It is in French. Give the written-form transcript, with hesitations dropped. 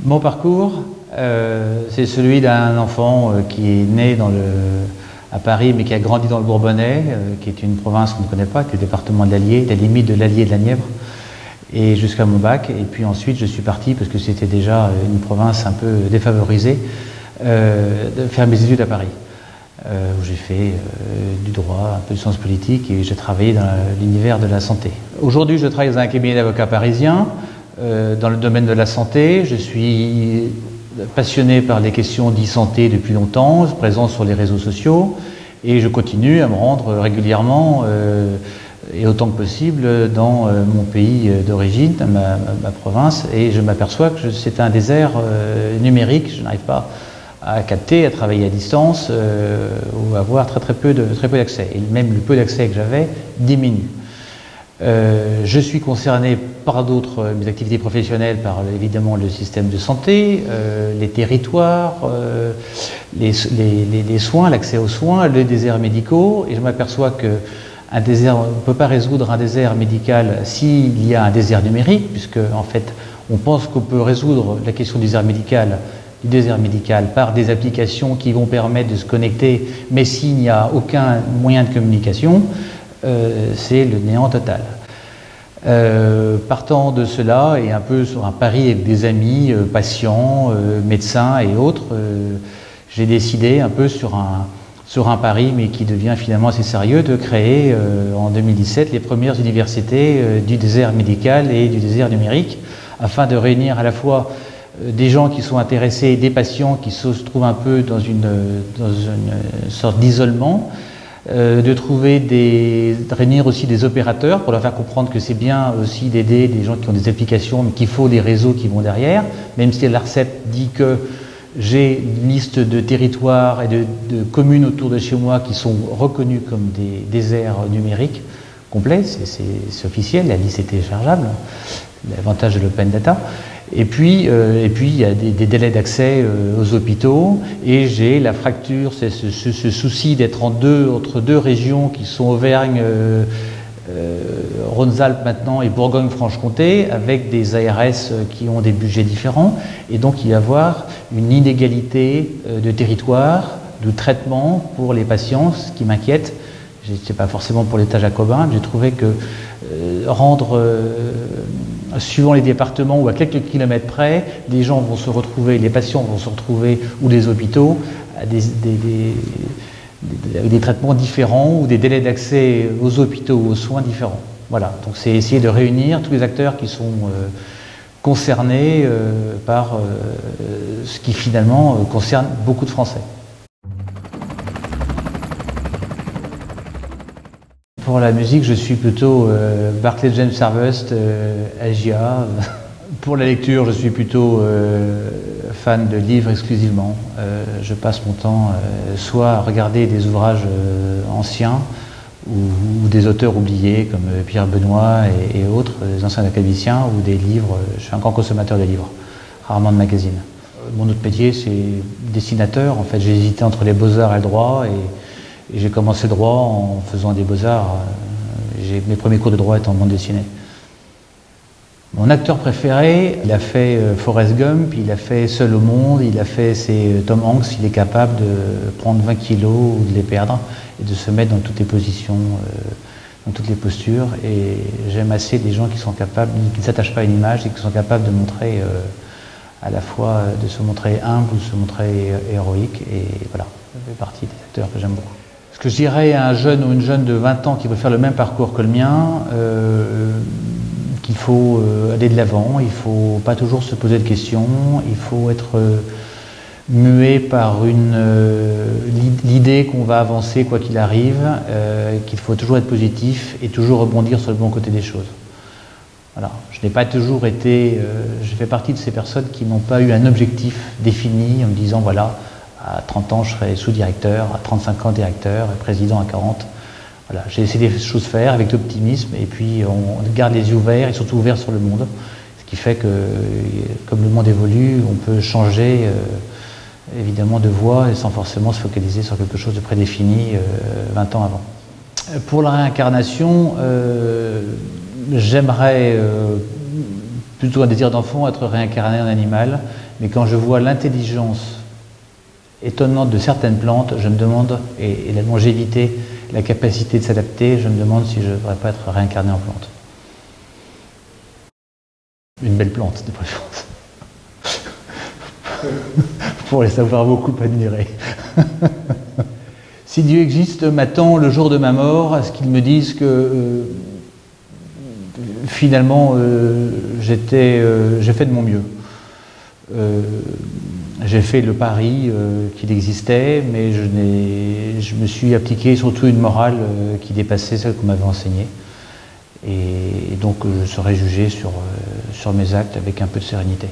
Mon parcours, c'est celui d'un enfant qui est né à Paris, mais qui a grandi dans le Bourbonnais, qui est une province qu'on ne connaît pas, qui est le département de l'Allier, la limite de l'Allier et de la Nièvre, et jusqu'à mon bac. Et puis ensuite, je suis parti, parce que c'était déjà une province un peu défavorisée, de faire mes études à Paris, où j'ai fait du droit, un peu de sciences politiques, et j'ai travaillé dans l'univers de la santé. Aujourd'hui, je travaille dans un cabinet d'avocats parisien, dans le domaine de la santé. Je suis passionné par les questions d'e-santé depuis longtemps, présent sur les réseaux sociaux, et je continue à me rendre régulièrement et autant que possible dans mon pays d'origine, ma province, et je m'aperçois que c'est un désert numérique. Je n'arrive pas à capter, à travailler à distance ou à avoir très peu d'accès. Et même le peu d'accès que j'avais diminue. Je suis concerné par mes activités professionnelles, par évidemment le système de santé, les territoires, les soins, l'accès aux soins, les déserts médicaux, et je m'aperçois que on ne peut pas résoudre un désert médical s'il y a un désert numérique, puisque en fait on pense qu'on peut résoudre la question du désert médical par des applications qui vont permettre de se connecter, mais s'il n'y a aucun moyen de communication, c'est le néant total. Partant de cela, et un peu sur un pari avec des amis, patients, médecins et autres, j'ai décidé un peu sur un pari, mais qui devient finalement assez sérieux, de créer en 2017 les premières universités du désert médical et du désert numérique, afin de réunir à la fois des gens qui sont intéressés, des patients qui se trouvent un peu dans une sorte d'isolement, de réunir aussi des opérateurs pour leur faire comprendre que c'est bien aussi d'aider des gens qui ont des applications, mais qu'il faut des réseaux qui vont derrière, même si l'ARCEP dit que j'ai une liste de territoires et de communes autour de chez moi qui sont reconnus comme des déserts numériques complets, c'est officiel, la liste est téléchargeable, l'avantage de l'open data. Et puis il y a des délais d'accès aux hôpitaux, et j'ai la fracture, c'est ce souci d'être entre deux régions qui sont Auvergne, Rhône-Alpes maintenant et Bourgogne-Franche-Comté, avec des ARS qui ont des budgets différents, et donc il va y avoir une inégalité de territoire, de traitement pour les patients, ce qui m'inquiète. C'est pas forcément pour l'État jacobin, mais j'ai trouvé que suivant les départements ou à quelques kilomètres près, les gens vont se retrouver, les patients vont se retrouver, ou les hôpitaux, à des traitements différents ou des délais d'accès aux hôpitaux ou aux soins différents. Voilà, donc c'est essayer de réunir tous les acteurs qui sont concernés par ce qui finalement concerne beaucoup de Français. Pour la musique, je suis plutôt Barclay James Harvest, Agia. Pour la lecture, je suis plutôt fan de livres exclusivement. Je passe mon temps soit à regarder des ouvrages anciens ou des auteurs oubliés comme Pierre Benoît et autres, des anciens académiciens, ou des livres. Je suis un grand consommateur de livres, rarement de magazines. Mon autre métier, c'est dessinateur. En fait, j'ai hésité entre les beaux-arts et le droit, et j'ai commencé le droit en faisant des beaux-arts. Mes premiers cours de droit étant en bande dessinée. Mon acteur préféré, il a fait Forrest Gump, il a fait Seul au monde, il a fait Tom Hanks. Il est capable de prendre 20 kilos ou de les perdre et de se mettre dans toutes les positions, dans toutes les postures. Et j'aime assez les gens qui sont capables, qui ne s'attachent pas à une image et qui sont capables de montrer à la fois de se montrer humble ou de se montrer héroïque. Et voilà, ça fait partie des acteurs que j'aime beaucoup. Ce que je dirais à un jeune ou une jeune de 20 ans qui veut faire le même parcours que le mien, qu'il faut aller de l'avant, il ne faut pas toujours se poser de questions, il faut être muet par l'idée qu'on va avancer quoi qu'il arrive, qu'il faut toujours être positif et toujours rebondir sur le bon côté des choses. Voilà. Je n'ai pas toujours été, je fais partie de ces personnes qui n'ont pas eu un objectif défini en me disant voilà, à 30 ans je serai sous-directeur, à 35 ans directeur, et président à 40. Voilà, j'ai essayé des choses faire avec l'optimisme, et puis on garde les yeux ouverts et surtout ouverts sur le monde. Ce qui fait que, comme le monde évolue, on peut changer évidemment de voie et sans forcément se focaliser sur quelque chose de prédéfini 20 ans avant. Pour la réincarnation, j'aimerais plutôt un désir d'enfant, être réincarné en animal, Mais quand je vois l'intelligence étonnante de certaines plantes, je me demande, et la longévité, la capacité de s'adapter, je me demande si je ne devrais pas être réincarné en plante. Une belle plante, de préférence. Pour les savoir beaucoup admirer. Si Dieu existe, m'attend le jour de ma mort à ce qu'il me dise que finalement j'ai fait de mon mieux. J'ai fait le pari qu'il existait, mais je me suis appliqué surtout une morale qui dépassait celle qu'on m'avait enseignée. Et donc je serai jugé sur mes actes avec un peu de sérénité.